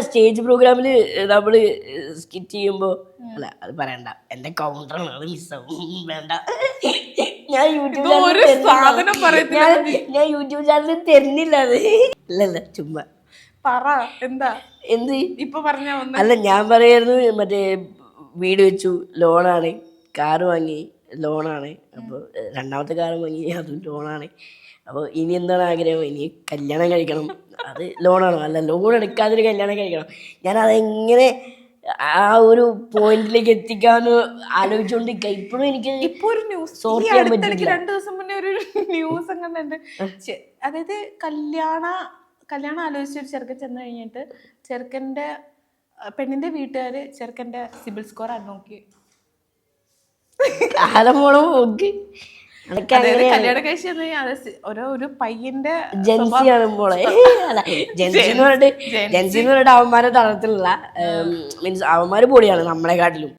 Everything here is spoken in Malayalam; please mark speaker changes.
Speaker 1: സ്റ്റേജ് പ്രോഗ്രാമില് നമ്മള് സ്കിറ്റ് ചെയ്യുമ്പോ അല്ല അത് പറയണ്ട, എന്റെ കൗണ്ടറാണ്, അത് മിസ്സാവും, വേണ്ട. ഞാൻ യൂട്യൂബ് ഞാൻ യൂട്യൂബ് ചാനലിൽ തരുന്നില്ല അത്. ഇല്ലല്ല ചുമ്മാ
Speaker 2: പറ എന്താ
Speaker 1: എന്ത്
Speaker 2: ഇപ്പൊ പറഞ്ഞ.
Speaker 1: അല്ല ഞാൻ പറയായിരുന്നു, മറ്റേ വീട് വെച്ചു, ലോണാണ്, കാറ് വാങ്ങി ലോണാണ്, അപ്പോൾ രണ്ടാമത്തെ കാറ് വാങ്ങി അതും ലോണാണ്. അപ്പോൾ ഇനി എന്താണ് ആഗ്രഹം? ഇനി കല്യാണം കഴിക്കണം, അത് ലോണാണോ? അല്ല, ലോൺ എടുക്കാതൊരു കല്യാണം കഴിക്കണം. ഞാൻ അതെങ്ങനെ ആ ഒരു പോയിന്റിലേക്ക് എത്തിക്കാന്ന് ആലോചിച്ചുകൊണ്ടിരിക്കുക. ഇപ്പോഴും എനിക്ക്
Speaker 2: ഇപ്പൊ ഒരു ന്യൂസ്
Speaker 1: സോർട്ട് ചെയ്യാൻ പറ്റില്ല.
Speaker 2: 2 ദിവസം മുന്നേ ഒരു ന്യൂസ് കണ്ടുണ്ട്. അതായത് കല്യാണം ആലോചിച്ച ഒരു ചെറുക്കൻ ചെന്ന് കഴിഞ്ഞിട്ട് പെണ്ണിന്റെ വീട്ടുകാര് ചെറുക്കന്റെ സിബിൽ സ്കോർ ആണ് നോക്കി. കല്യാണം കഴിച്ചു ഒരു പയ്യന്റെ
Speaker 1: ജെൻസിയാണ് മോളെ. അല്ല, ജെൻസിന്ന് പറഞ്ഞിട്ട് അവന്മാരെ തളർത്തിലുള്ള മീൻസ് അവന്മാര് പൊടിയാണ് നമ്മളെക്കാട്ടിലും.